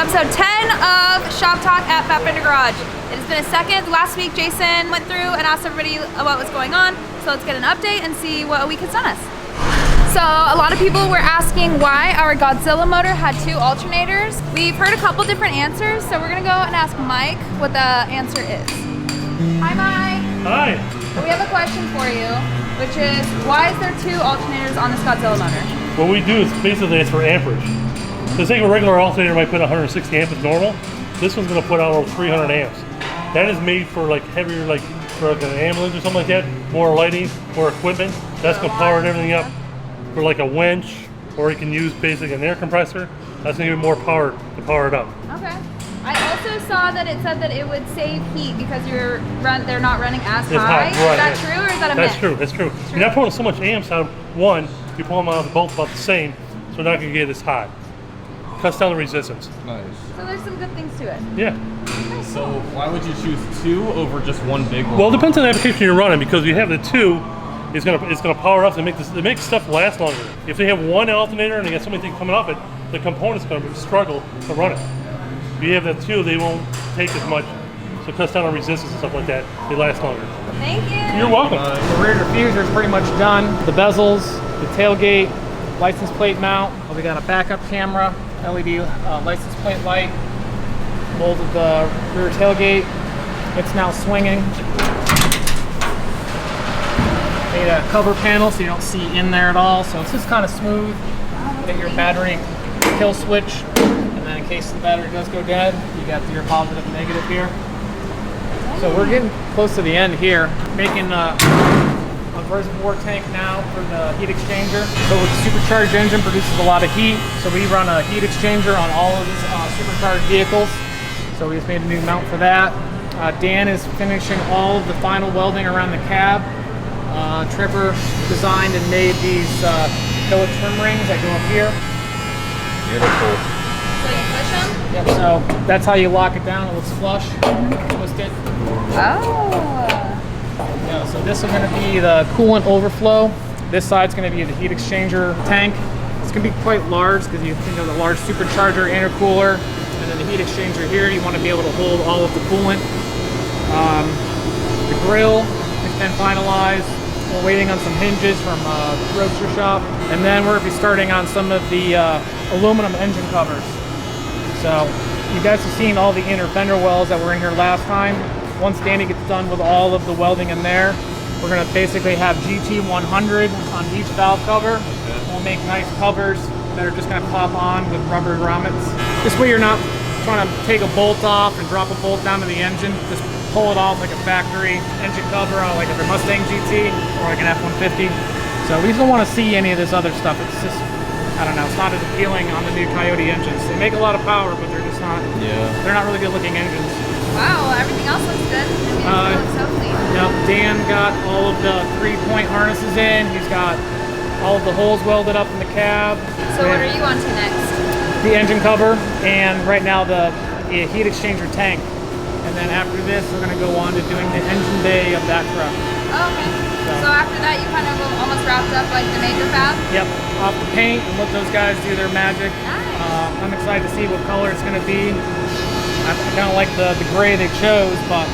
episode 10 of Shop Talk at Fender Garage. It has been a second. Last week Jason went through and asked everybody what was going on, so let's get an update and see what a week has done us. So a lot of people were asking why our Godzilla motor had 2 alternators. We've heard a couple different answers, so we're gonna go and ask Mike what the answer is. Hi Mike. Hi. We have a question for you, which is why is there 2 alternators on this Godzilla motor? What we do is basically it's for amperage. So say a regular alternator might put 160 amps as normal. This one's gonna put out over 300 amps. That is made for like heavier, like for like an ambulance or something like that, more lighting, more equipment. That's gonna power everything up for like a winch, or you can use basically an air compressor. That's gonna give it more power to power it up. Okay. I also saw that it said that it would save heat because they're not running as high. Right, is that true or is that a myth? That's true, that's true. You're not pulling so much amps out of one, you pull them out of both about the same, so they're not gonna get as hot. Cuts down the resistance. Nice. So there's some good things to it. Yeah. So why would you choose 2 over just one big one? Well, it depends on the application you're running, because you have the 2, it's gonna power up and make stuff last longer. If they have one alternator and they got so many things coming off it, the component's gonna struggle to run it. If you have the 2, they won't take as much, so it cuts down on resistance and stuff like that. They last longer. Thank you. You're welcome. The rear diffuser is pretty much done. The bezels, the tailgate, license plate mount. We got a backup camera, LED license plate light, molded the rear tailgate. It's now swinging. Made a cover panel so you don't see in there at all, so it's just kind of smooth. Get your battery kill switch, and then in case the battery does go dead, you got your positive and negative here. So we're getting close to the end here. Making a reservoir tank now for the heat exchanger. So the supercharged engine produces a lot of heat, so we run a heat exchanger on all of these supercharged vehicles. So we just made a new mount for that. Dan is finishing all of the final welding around the cab. Trevor designed and made these billet trim rings that go up here. Beautiful. So you push them? Yep, so that's how you lock it down. It looks flush. Twist it. Oh. Yeah, so this is going to be the coolant overflow. This side's going to be the heat exchanger tank. It's going to be quite large because you think of the large supercharger, intercooler, and then the heat exchanger here. You want to be able to hold all of the coolant. The grill has been finalized. We're waiting on some hinges from Roadster Shop. And then we're going to be starting on some of the aluminum engine covers. So you guys have seen all the inner fender wells that were in here last time. Once Danny gets done with all of the welding in there, we're going to basically have GT100 on each valve cover. We'll make nice covers that are just going to pop on with rubber grommets. This way you're not trying to take a bolt off and drop a bolt down to the engine. Just pull it off like a factory engine cover on like a Mustang GT or like an F-150. So we just don't want to see any of this other stuff. It's just, I don't know, it's not as appealing on the new Coyote engines. They make a lot of power, but they're just not, they're not really good looking engines. Wow, everything else looks good. I mean, it looks so clean. Yep, Dan got all of the 3-point harnesses in. He's got all of the holes welded up in the cab. So what are you on to next? The engine cover, and right now the heat exchanger tank. And then after this, we're going to go on to doing the engine bay of that truck. Oh, okay. So after that, you kind of almost wrapped up like the major fab? Yep, off the paint and let those guys do their magic. Nice. I'm excited to see what color it's going to be. I kind of like the gray they chose, but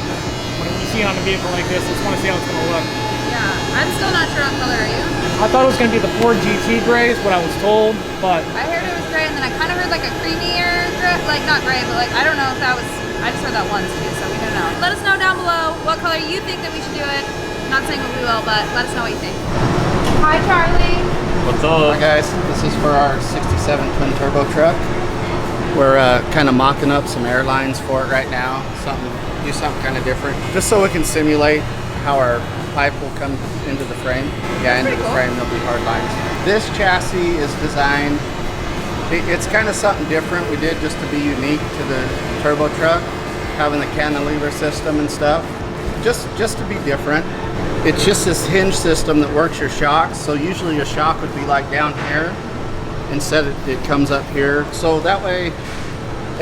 when you see it on a vehicle like this, I just want to see how it's going to look. Yeah, I'm still not sure what color are you? I thought it was going to be the Ford GT gray is what I was told, but I heard it was gray, and then I kind of heard like a creamier gray, like not gray, but like I don't know if that was, I just heard that once too, so we don't know. Let us know down below what color you think that we should do it. Not saying we will, but let us know what you think. Hi Charlie. What's up? Hi guys, this is for our 67 twin turbo truck. We're kind of mocking up some airlines for it right now. Do something kind of different, just so we can simulate how our pipe will come into the frame. Yeah, into the frame there'll be hard lines. This chassis is designed, it's kind of something different we did just to be unique to the turbo truck, having the cantilever system and stuff, just to be different. It's just this hinge system that works your shocks. So usually your shock would be like down here. Instead it comes up here. So that way,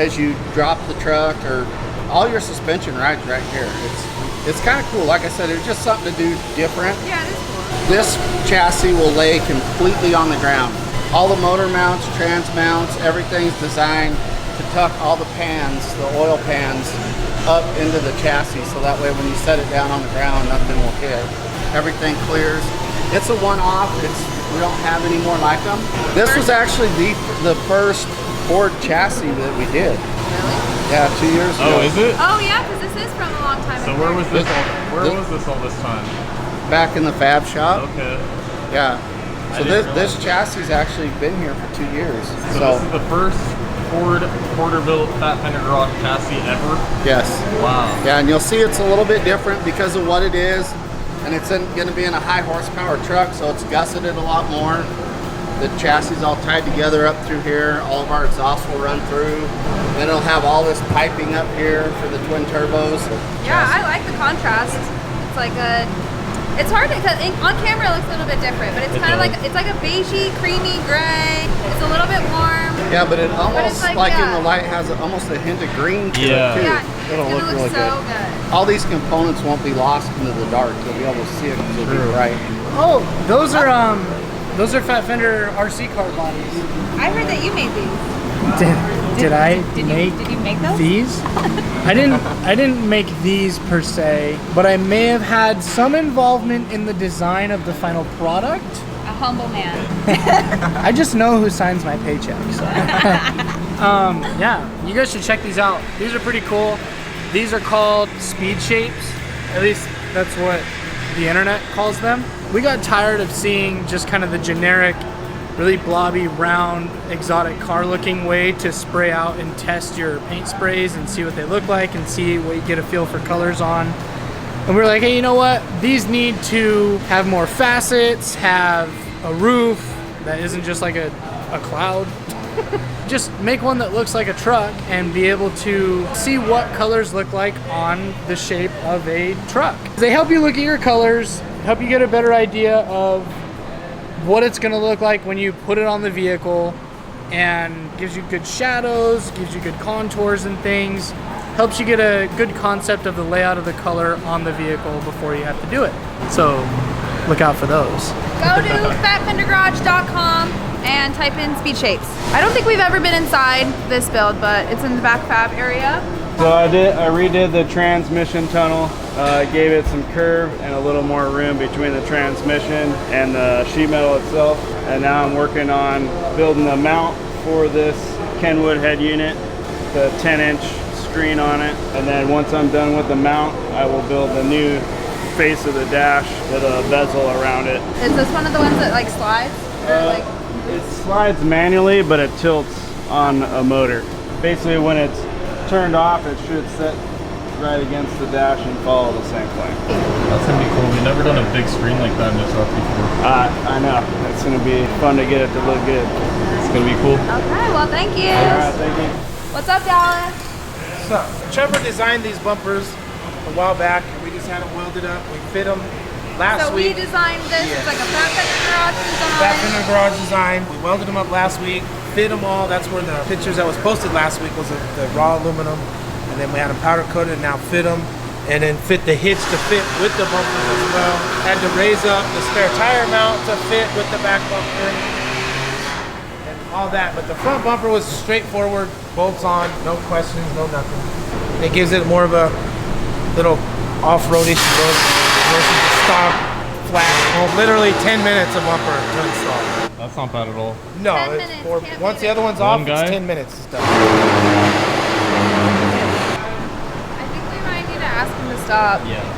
as you drop the truck, or all your suspension rides right here. It's kind of cool. Like I said, it's just something to do different. Yeah, it is cool. This chassis will lay completely on the ground. All the motor mounts, trans mounts, everything's designed to tuck all the pans, the oil pans, up into the chassis, so that way when you set it down on the ground, nothing will hit. Everything clears. It's a one-off. We don't have any more like them. This was actually the first Ford chassis that we did. Really? Yeah, 2 years ago. Oh, is it? Oh yeah, because this is from a long time So ago. where was this all this time? Back in the fab shop. Okay. Yeah. So didn't this chassis has actually been here for 2 years. So this is the first Ford Porterville Fat Fender Garage chassis ever? Yes. Wow. Yeah, and you'll see it's a little bit different because of what it is. And it's going to be in a high horsepower truck, so it's gusseted a lot more. The chassis is all tied together up through here. All of our exhaust will run through. Then it'll have all this piping up here for the twin turbos. Yeah, I like the contrast. It's like it's hard because on camera it looks a little bit different, but it's kind of like a beigey, creamy gray. It's a little bit warm. Yeah, but it almost like, in the light has almost a hint of green to Yeah. it too. Yeah, it's It'll gonna look look really so good. good. All these components won't be lost into the dark. You'll be able to see it because it'll be bright. Oh, those are Fat Fender RC car bodies. I heard that you made these. Did I Did you make those? these? I didn't make these per se, but I may have had some involvement in the design of the final product. A humble man. I just know who signs my paycheck. So. Yeah, you guys should check these out. These are pretty cool. These are called speed shapes. At least that's what the internet calls them. We got tired of seeing just kind of the generic, really blobby, round, exotic car looking way to spray out and test your paint sprays and see what they look like and see what you get a feel for colors on. And we're like, hey, you know what? These need to have more facets, have a roof that isn't just like a cloud. Just make one that looks like a truck and be able to see what colors look like on the shape of a truck. They help you look at your colors, help you get a better idea of what it's gonna look like when you put it on the vehicle, and gives you good shadows, gives you good contours and things, helps you get a good concept of the layout of the color on the vehicle before you have to do it. So look out for those. Go to fatfendergarage.com and type in speed shapes. I don't think we've ever been inside this build, but it's in the back fab area. So I redid the transmission tunnel, gave it some curve and a little more room between the transmission and the sheet metal itself. And now I'm working on building the mount for this Kenwood head unit, the 10-inch screen on it. And then once I'm done with the mount, I will build the new face of the dash with a bezel around it. Is this one of the ones that like slides? Or like It slides manually, but it tilts on a motor. Basically, when it's turned off, it should sit right against the dash and follow the same way. That's gonna be cool. We've never done a big screen like that in this truck before. I know. It's gonna be fun to get it to look good. It's gonna be cool. Okay, well thank you. All right, thank you. What's up, Dallas? So, Trevor designed these bumpers a while back. We just had them welded up. We fit them last So we week. designed this. Yeah. It's like a Fat Fender Garage design. Fat Fender Garage design. We welded them up last week, fit them all. That's where the pictures that was posted last week was the raw aluminum. And then we had them powder coated and now fit them. And then fit the hitch to fit with the bumpers as well. Had to raise up the spare tire mount to fit with the back bumper. And all that. But the front bumper was straightforward, bolts on, no questions, no nothing. It gives it more of a little off-roadish look versus the stock flat. Well, literally 10 minutes a bumper to install. That's not bad at all. No, 10 it's minutes, four, can't once beat the other it. one's One off, guy? it's 10 minutes and stuff. I think we might need to ask him to stop. Yeah.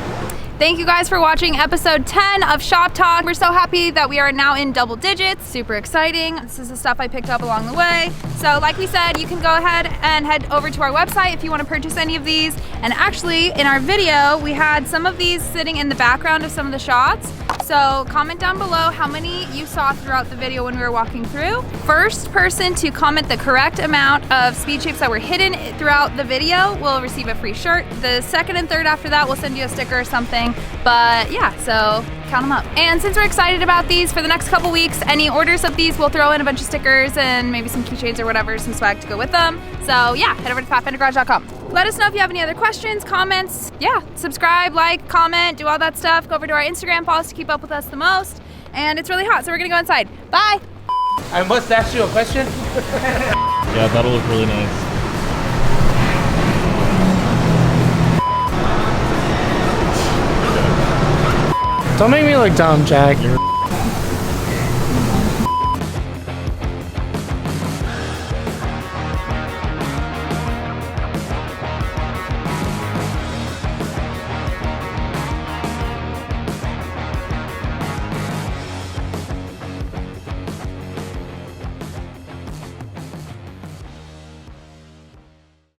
Thank you guys for watching episode 10 of Shop Talk. We're so happy that we are now in double digits. Super exciting. This is the stuff I picked up along the way. So like we said, you can go ahead and head over to our website if you want to purchase any of these. And actually, in our video, we had some of these sitting in the background of some of the shots. So comment down below how many you saw throughout the video when we were walking through. First person to comment the correct amount of speed shapes that were hidden throughout the video will receive a free shirt. The second and third after that, we'll send you a sticker or something. But yeah, so count them up. And since we're excited about these, for the next couple weeks, any orders of these, we'll throw in a bunch of stickers and maybe some keychains or whatever, some swag to go with them. So yeah, head over to fatfendergarage.com. Let us know if you have any other questions, comments. Yeah, subscribe, like, comment, do all that stuff. Go over to our Instagram, follow us to keep up with us the most. And it's really hot, so we're gonna go inside. Bye. I must ask you a question. Yeah, that'll look really nice. Don't make me look dumb, Jack.